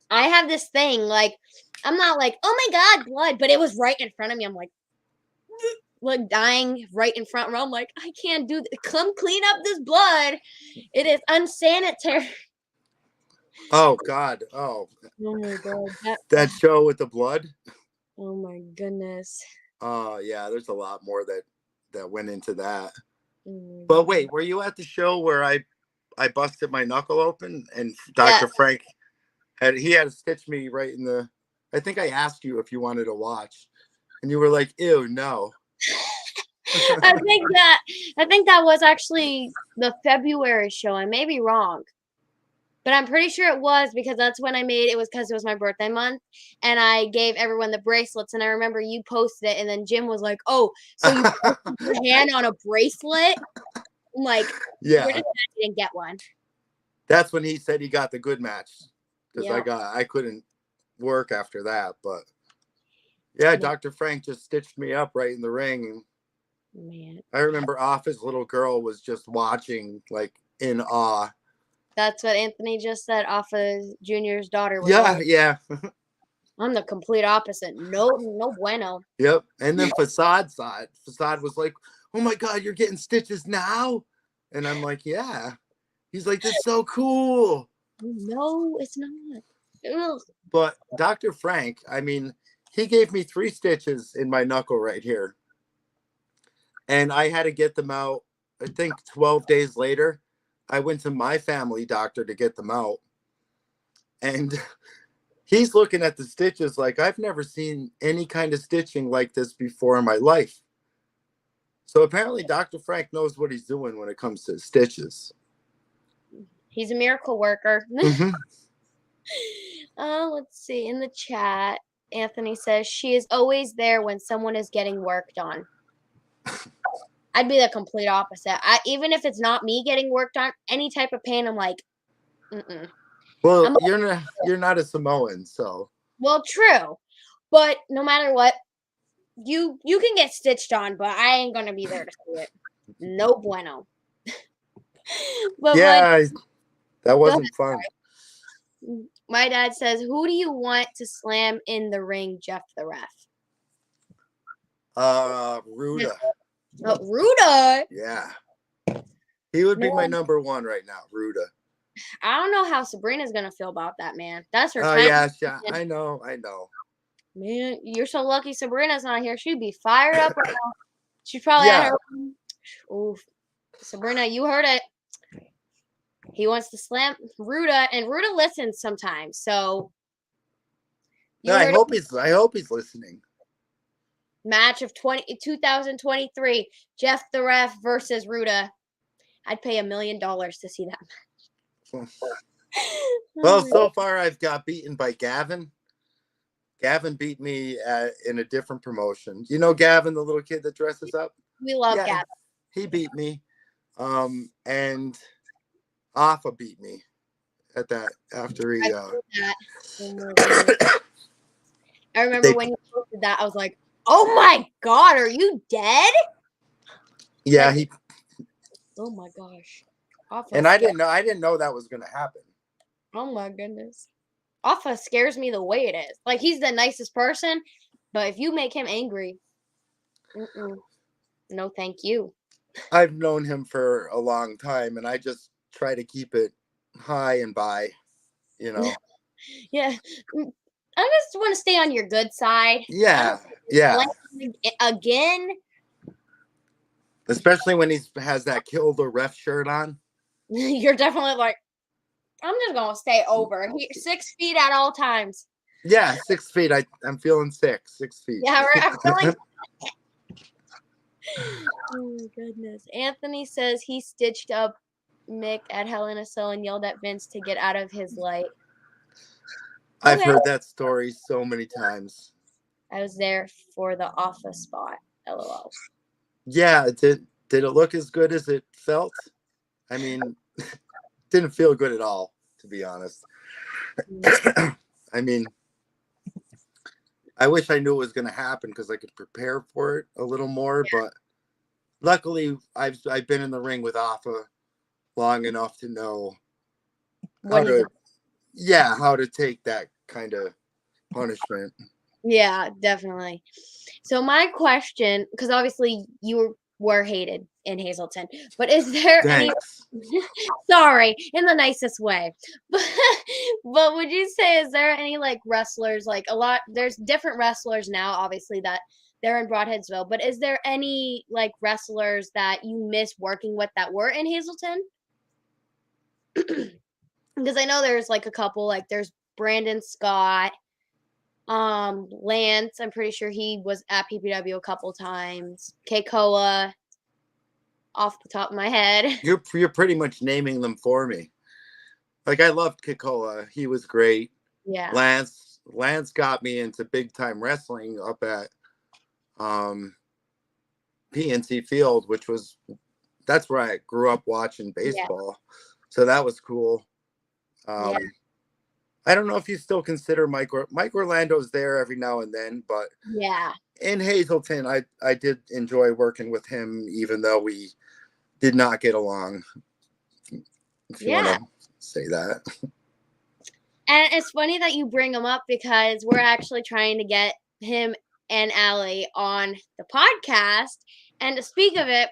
I have this thing, like, I'm not like, oh my God, blood, but it was right in front of me. I'm like dying right in front row. I'm like, I can't do this. Come clean up this blood. It is unsanitary. Oh God. Oh my God. that show with the blood. Oh my goodness. Oh yeah, there's a lot more that went into that. But wait, were you at the show where I busted my knuckle open and Dr. Frank had to stitch me right in the, I think I asked you if you wanted to watch and you were like, ew, no. I think that was actually the February show. I may be wrong, but I'm pretty sure it was because that's when I made it. Was because it was my birthday month, and I gave everyone the bracelets. And I remember you posted it, and then Jim was like, "Oh, so you put your hand on a bracelet?" I'm like, yeah, we're just glad you didn't get one. That's when he said he got the good match because Yeah. I couldn't work after that, but yeah, Dr. Frank just stitched me up right in the ring. Man. I remember Office little girl was just watching like in awe. That's what Anthony just said. Office Junior's daughter was Yeah. I'm the complete opposite. No bueno. Yep. And then Facade saw it. Facade was like, "Oh my God, you're getting stitches now?" And I'm like, "Yeah." He's like, "This is so cool." No, it's not. Ugh. But Dr. Frank, I mean, he gave me 3 stitches in my knuckle right here. And I had to get them out, I think 12 days later. I went to my family doctor to get them out. And he's looking at the stitches like, I've never seen any kind of stitching like this before in my life. So apparently Dr. Frank knows what he's doing when it comes to stitches. He's a miracle worker. Mm-hmm. Let's see. In the chat, Anthony says she is always there when someone is getting worked on. I'd be the complete opposite. Even if it's not me getting worked on, any type of pain, I'm like, mm-mm. Well, you're not a Samoan, so. Well, true, but no matter what, you can get stitched on, but I ain't gonna be there to see it. No bueno. But yeah, that wasn't fun. My dad says, "Who do you want to slam in the ring, Jeff the ref?" Ruda. Oh, Ruda. Yeah, he would be my number 1 right now, Ruda. I don't know how Sabrina's gonna feel about that, man. That's her. Oh yeah, I know. Man, you're so lucky Sabrina's not here. She'd be fired up right now. She's probably at her. Oof. Sabrina, you heard it. He wants to slam Ruda, and Ruda listens sometimes. So yeah, I hope he's listening. Match of 2023, Jeff the Ref versus Ruda. I'd pay $1 million to see that match. Well, so far I've got beaten by Gavin. Gavin beat me in a different promotion. You know Gavin, the little kid that dresses up? We love Gavin. He beat me. And Alpha beat me at that after he I remember when you posted that, I was like, oh my God, are you dead? Yeah, oh my gosh. And I didn't know that was gonna happen. Oh my goodness. Alpha scares me the way it is. Like, he's the nicest person, but if you make him angry, no thank you. I've known him for a long time, and I just try to keep it high and by, Yeah. I just want to stay on your good side. Yeah. Again. Especially when he has that Kill the Ref shirt on. You're definitely like, I'm just going to stay over. 6 feet at all times. Yeah, 6 feet. I'm feeling 6 feet. Yeah, right. I'm feeling Oh my goodness. Anthony says he stitched up Mick at Hell in a Cell and yelled at Vince to get out of his light. I've Okay. heard that story so many times. I was there for the office spot. LOL. Yeah, did it look as good as it felt? I mean, didn't feel good at all, to be honest. I mean, I wish I knew it was going to happen because I could prepare for it a little more. Yeah. But luckily, I've been in the ring with Alpha long enough to know how to take that kind of punishment. Yeah, definitely. So my question, because obviously you were hated in Hazleton, but is there Thanks. sorry, in the nicest way. But would you say, is there any like wrestlers, like there's different wrestlers now, obviously, that they're in Broadheadsville, but is there any like wrestlers that you miss working with that were in Hazleton? Because I know there's like a couple, like there's Brandon Scott, Lance, I'm pretty sure he was at PPW a couple times. Keikoa, off the top of my head. You're pretty much naming them for me. Like, I loved Kikoa. He was great. Yeah. Lance got me into big time wrestling up at PNC Field, that's where I grew up watching baseball. Yeah. So that was cool. Yeah. I don't know if you still consider Mike Orlando's there every now and then, but yeah, in Hazleton, I did enjoy working with him, even though we did not get along. If you want to say that. And it's funny that you bring him up because we're actually trying to get him and Allie on the podcast. And to speak of it,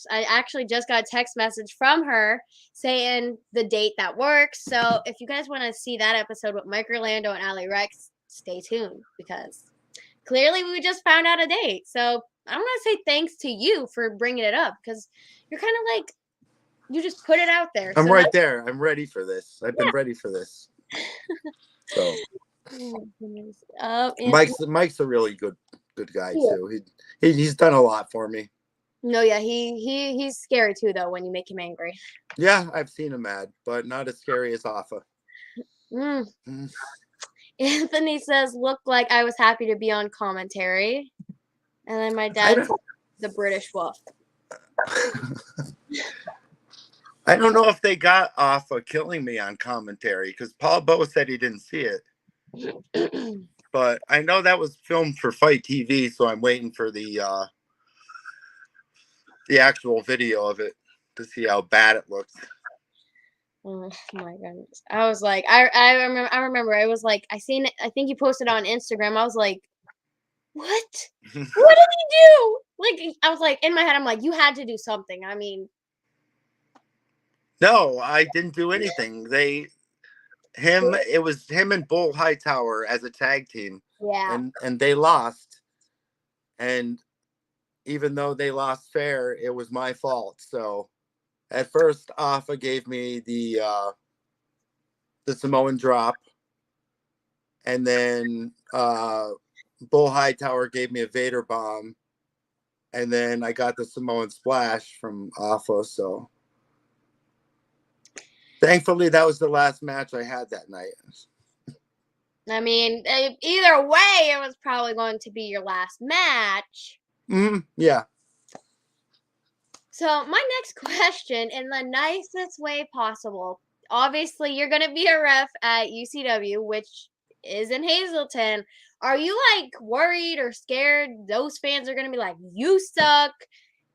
I actually just got a text message from her saying the date that works. So if you guys want to see that episode with Mike Orlando and Allie Rex, stay tuned because clearly we just found out a date. So I want to say thanks to you for bringing it up because you're kind of like, you just put it out there. I'm right there. I'm ready for this. I've been ready for this. So Mike's a really good guy too. He's done a lot for me. No, yeah, he's scary too though when you make him angry. Yeah, I've seen him mad, but not as scary as Alpha. Anthony says, "Look like I was happy to be on commentary," and then my dad said, "The British wolf." I don't know if they got Alpha killing me on commentary because Paul Bowe said he didn't see it. But I know that was filmed for Fight TV, so I'm waiting for the actual video of it to see how bad it looks. Oh my goodness! I was like, I remember. I was like, I seen it. I think you posted it on Instagram. I was like, what? What did he do? Like, I was like, in my head, I'm like, you had to do something. I mean, no, I didn't do anything. It was him and Bull Hightower as a tag team. Yeah. And they lost. And even though they lost fair, it was my fault. So at first, Alpha gave me the Samoan drop. And then Bull Hightower gave me a Vader bomb. And then I got the Samoan splash from Alpha. So thankfully, that was the last match I had that night. I mean, either way, it was probably going to be your last match. Yeah. So my next question, in the nicest way possible, obviously you're going to be a ref at UCW, which is in Hazleton. Are you like worried or scared those fans are going to be like, you suck,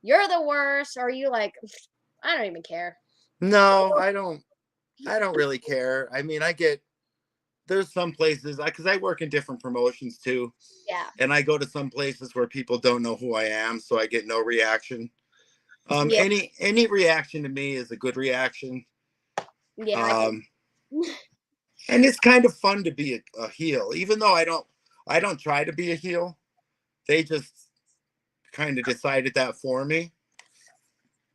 you're the worst? Or are you like, I don't even care? No, I don't really care. I mean, there's some places, because I work in different promotions too. Yeah. And I go to some places where people don't know who I am, so I get no reaction. Any reaction to me is a good reaction. Yeah. And it's kind of fun to be a heel, even though I don't try to be a heel. They just kind of decided that for me.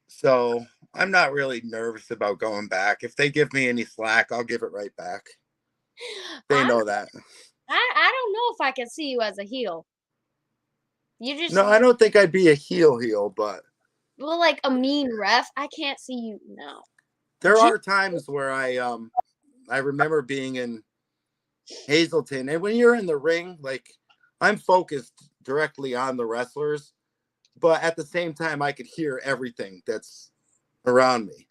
So I'm not really nervous about going back. If they give me any slack, I'll give it right back. They know that. I don't know if I can see you as a heel. You just No, I don't think I'd be a heel, but well, like a mean ref. I can't see you no. there are times where I remember being in Hazleton, and when you're in the ring, like I'm focused directly on the wrestlers, but at the same time I could hear everything that's around me,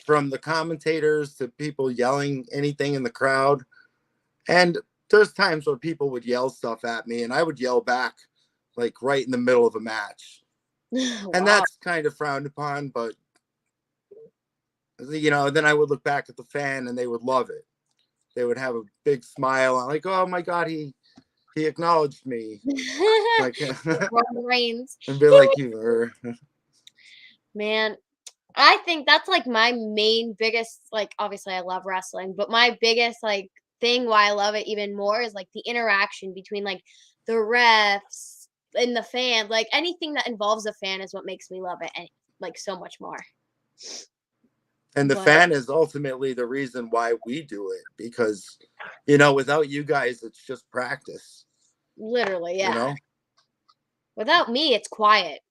from the commentators to people yelling anything in the crowd. And there's times where people would yell stuff at me and I would yell back, like right in the middle of a match. And Wow. that's kind of frowned upon, but then I would look back at the fan and they would love it. They would have a big smile on, like, oh my God, he acknowledged me. Like, Roman Reigns. and be like, you were. Man, I think that's like my main biggest, like, obviously I love wrestling, but my biggest like thing why I love it even more is like the interaction between like the refs and the fans. Like anything that involves a fan is what makes me love it, and like so much more. And the But fan is ultimately the reason why we do it, because, without you guys, it's just practice. literally, yeah. You know? Without me, it's quiet.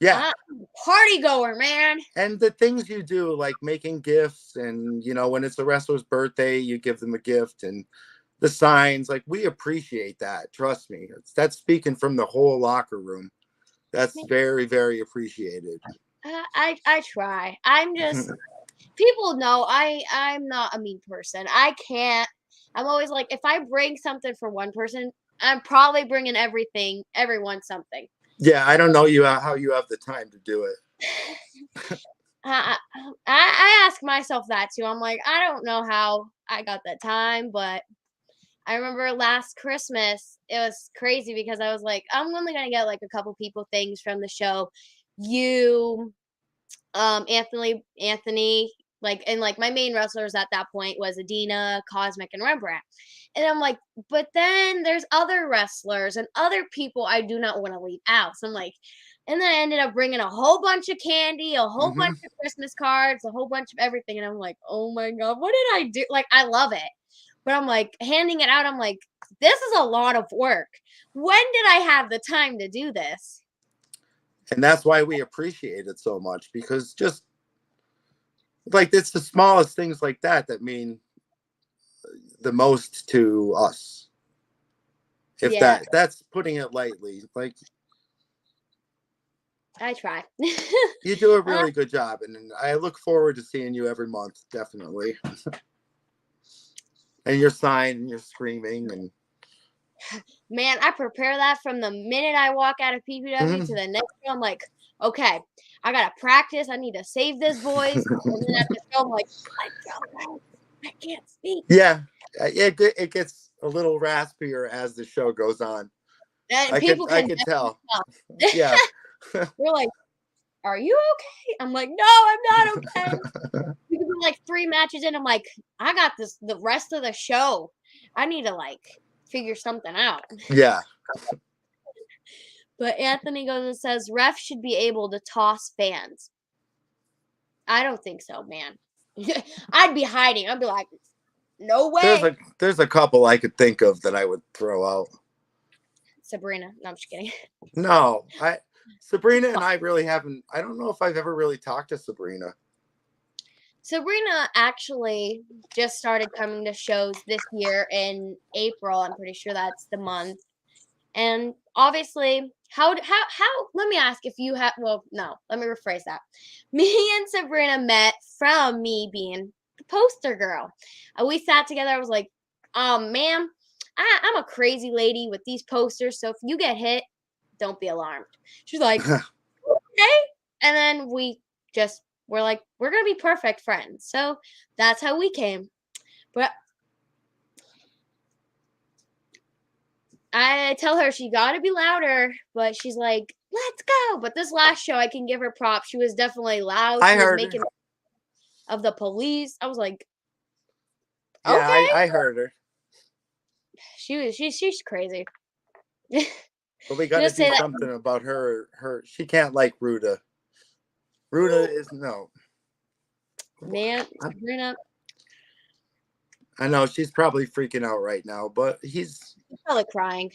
Yeah. I'm a party goer, man. And the things you do, like making gifts, and, when it's a wrestler's birthday, you give them a gift, and the signs, like, we appreciate that. Trust me. That's speaking from the whole locker room. That's very, very appreciated. I try. I'm just people know I'm not a mean person. I can't. I'm always like, if I bring something for one person, I'm probably bringing everyone something. Yeah, I don't know how you have the time to do it. I ask myself that too. I'm like, I don't know how I got that time, but I remember last Christmas, it was crazy because I was like, I'm only gonna get like a couple people things from the show. You, Anthony, like, and like my main wrestlers at that point was Adina, Cosmic, and Rembrandt. And I'm like, but then there's other wrestlers and other people I do not want to leave out. So I'm like, and then I ended up bringing a whole bunch of candy, a whole bunch of Christmas cards, a whole bunch of everything. And I'm like, oh my God, what did I do? Like, I love it. But I'm like, handing it out, I'm like, this is a lot of work. When did I have the time to do this? And that's why we appreciate it so much, because just like it's the smallest things like that mean the most to us. If that's putting it lightly. Like, I try. You do a really good job, and I look forward to seeing you every month, definitely. And your sign and your screaming, and man, I prepare that from the minute I walk out of PPW to the next show. I'm like, okay, I gotta practice. I need to save this voice. And then at the show, I'm like, I can't speak. Yeah, it gets a little raspier as the show goes on. And I can tell. Yeah. They're like, are you okay? I'm like, no, I'm not okay. We could be like 3 matches in. I'm like, I got this the rest of the show. I need to like figure something out. Yeah. But Anthony goes and says refs should be able to toss fans. I don't think so, man. I'd be hiding. I'd be like, no way. There's a couple I could think of that I would throw out. Sabrina. No, I'm just kidding. No, Sabrina and I really haven't. I don't know if I've ever really talked to Sabrina. Sabrina actually just started coming to shows this year in April. I'm pretty sure that's the month. And obviously, how let me ask if you have, well, no, let me rephrase that. Me and Sabrina met from me being the poster girl. We sat together. I was like, ma'am, I'm a crazy lady with these posters. So if you get hit, don't be alarmed. She's like, okay. And then we're like, we're going to be perfect friends. So that's how we came. But I tell her she got to be louder, but she's like, let's go. But this last show, I can give her props. She was definitely loud. She was making of the police. I was like, okay. Yeah, I heard her. She's crazy. But we got to do something about her. She can't like Ruda. Ruda is no. Man, Sabrina. I know she's probably freaking out right now, but he's probably crying.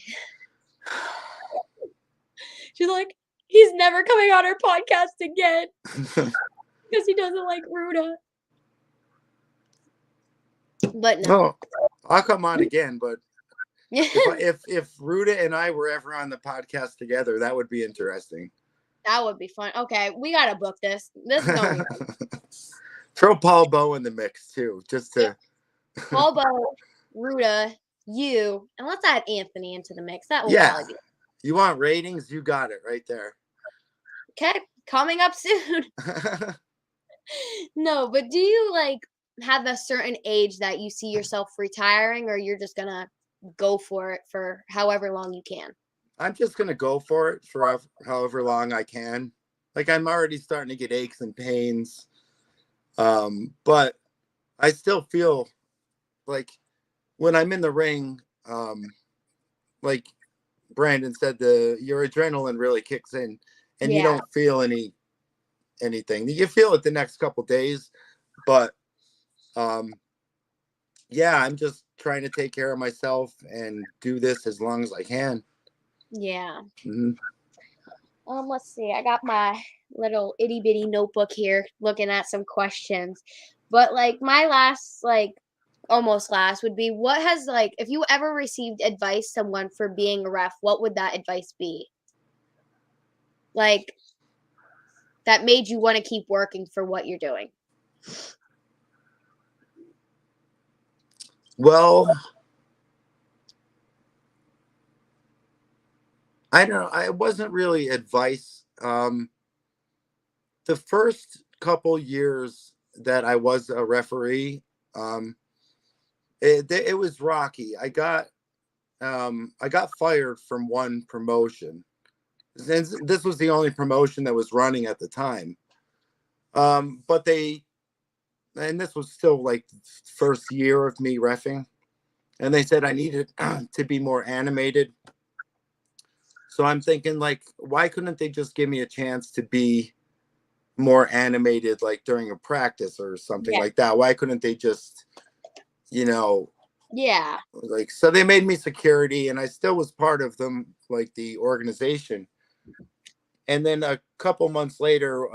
She's like, he's never coming on our podcast again because he doesn't like Ruda. But no. No, I'll come on again, but if Ruda and I were ever on the podcast together, that would be interesting. That would be fun. Okay, we gotta book this. This is going Throw Paul Bow in the mix too, just to Paul Bow, Ruda, you, and let's add Anthony into the mix. That will probably be. You want ratings? You got it right there. Okay, coming up soon. No, but do you like have a certain age that you see yourself retiring, or you're just gonna go for it for however long you can? I'm just gonna go for it for however long I can. Like, I'm already starting to get aches and pains, but I still feel like when I'm in the ring, like Brandon said, your adrenaline really kicks in, and you don't feel anything. You feel it the next couple days, but yeah, I'm just trying to take care of myself and do this as long as I can. Yeah. Mm-hmm. Let's see. I got my little itty bitty notebook here, looking at some questions. But like my last, like almost last, would be what has like if you ever received advice someone for being a ref, what would that advice be? Like that made you want to keep working for what you're doing. Well, I don't know. It wasn't really advice. The first couple years that I was a referee, it was rocky. I got fired from one promotion. This was the only promotion that was running at the time. But and this was still like first year of me reffing, and they said I needed to be more animated. So I'm thinking, like, why couldn't they just give me a chance to be more animated, like during a practice or something like that? Why couldn't they just, like, so they made me security, and I still was part of them, like the organization. And then a couple months later,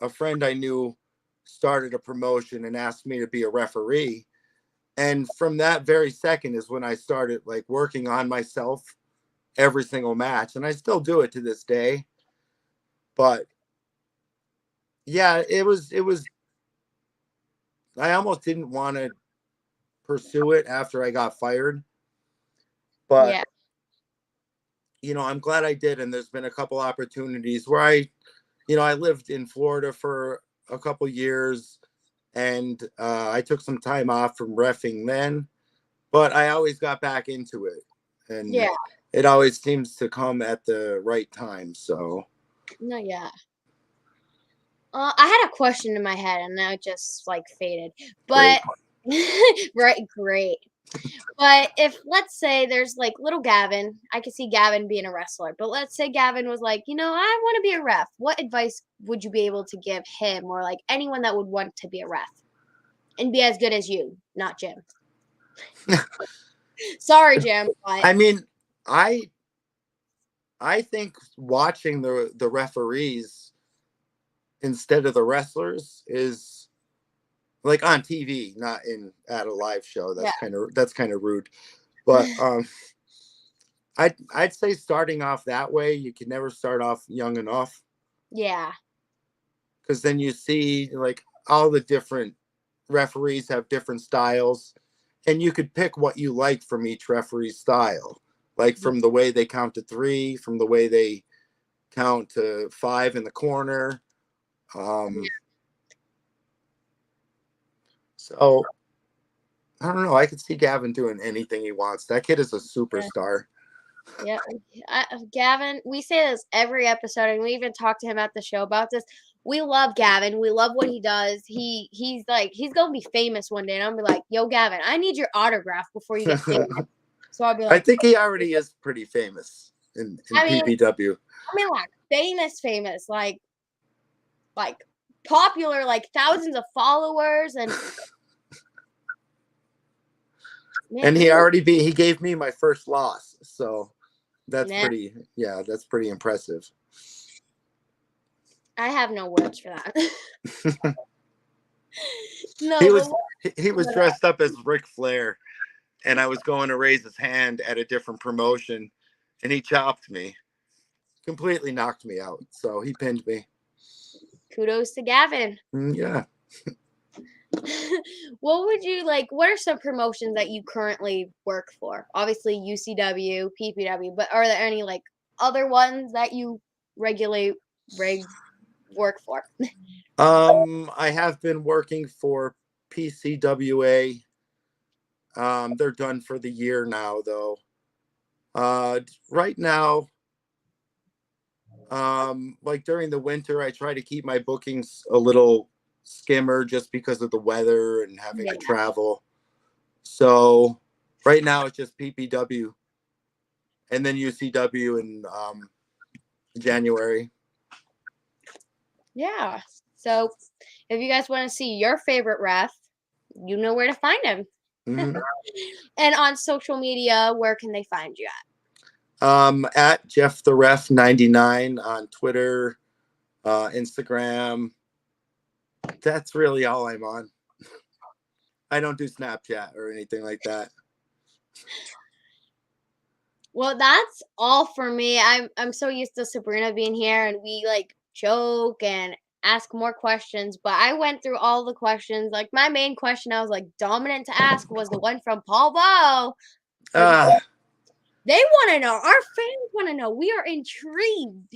a friend I knew started a promotion and asked me to be a referee. And from that very second is when I started like working on myself every single match, and I still do it to this day. But yeah, it was I almost didn't want to pursue it after I got fired, but I'm glad I did. And there's been a couple opportunities where I lived in Florida for a couple years, and I took some time off from reffing then, but I always got back into it, and it always seems to come at the right time. So I had a question in my head, and now it just like faded. But great. But if let's say there's like little Gavin, I could see Gavin being a wrestler. But let's say Gavin was like, I want to be a ref. What advice would you be able to give him, or like anyone that would want to be a ref and be as good as you, not Jim? Sorry, Jim. But I mean, I think watching the referees instead of the wrestlers is like on TV, not at a live show. That's kind of rude. But I'd say starting off that way, you can never start off young enough. Yeah. Because then you see like all the different referees have different styles, and you could pick what you like from each referee's style, like from the way they count to 3, from the way they count to 5 in the corner. So I don't know. I could see Gavin doing anything he wants. That kid is a superstar. Yeah, Gavin, we say this every episode, and we even talk to him at the show about this. We love Gavin. We love what he does. He's gonna be famous one day, and I'm gonna be like, "Yo, Gavin, I need your autograph before you get famous." So I'll be like, I think he already is pretty famous in PPW. I mean, like famous, like popular, like thousands of followers, and man, and he gave me my first loss, so that's pretty impressive. I have no words for that. No, he was dressed up as Ric Flair, and I was going to raise his hand at a different promotion, and he chopped me, completely knocked me out. So he pinned me. kudos to Gavin. Yeah. What would you like? What are some promotions that you currently work for? Obviously, UCW, PPW, but are there any like other ones that you regularly work for? I have been working for PCWA. They're done for the year now, though. Right now, like during the winter, I try to keep my bookings a little skimmer just because of the weather and having to travel. So right now it's just PPW and then UCW in January. Yeah. So if you guys want to see your favorite ref, you know where to find him. Mhm. And on social media, where can they find you at? At Jeff the Ref 99 on Twitter, Instagram. That's really all I'm on. I don't do Snapchat or anything like that. Well, that's all for me. I'm so used to Sabrina being here and we like joke and ask more questions, but I went through all the questions. Like my main question I was like dominant to ask was the one from Paul Bow. Like, they want to know. Our fans want to know. We are intrigued.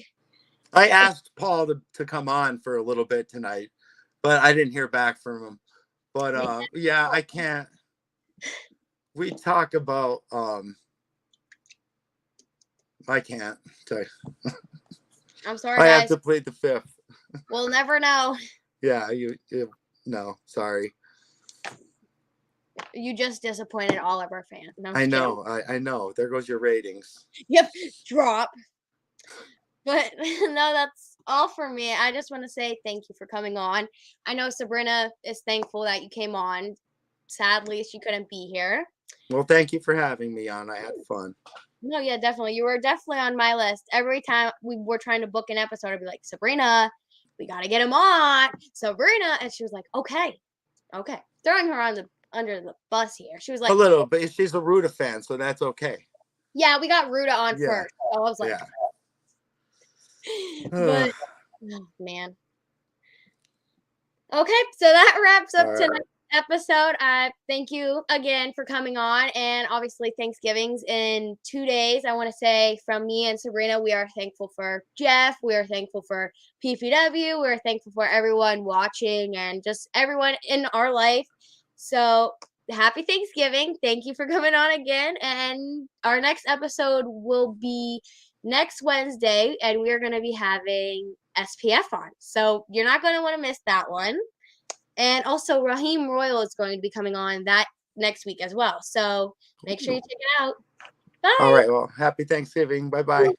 I asked Paul to come on for a little bit tonight, but I didn't hear back from him. But yeah, I can't. We talk about I can't. I'm sorry, I guys. have to plead the fifth. We'll never know. Yeah, no, sorry. You just disappointed all of our fans. No, I know. I know. There goes your ratings. Yep, drop. But no, that's all for me. I just want to say thank you for coming on. I know Sabrina is thankful that you came on. Sadly, she couldn't be here. Well, thank you for having me on. I had fun. No, yeah, definitely. You were definitely on my list. Every time we were trying to book an episode, I'd be like, Sabrina, we got to get him on. Sabrina. And she was like, okay. Throwing her under the bus here. She was like, A little, but she's a Ruda fan, so that's okay. Yeah, we got Ruda on first. So I was like, but oh, man. Okay, so that wraps up tonight's episode. Thank you again for coming on, and obviously Thanksgiving's in 2 days. I want to say from me and Sabrina, we are thankful for Jeff. We are thankful for PPW. We are thankful for everyone watching and just everyone in our life. So happy Thanksgiving. Thank you for coming on again, and our next episode will be next Wednesday, and we are going to be having SPF on. So you're not going to want to miss that one. And also Raheem Royal is going to be coming on that next week as well. So make sure you check it out. Bye. All right. Well, happy Thanksgiving. Bye-bye.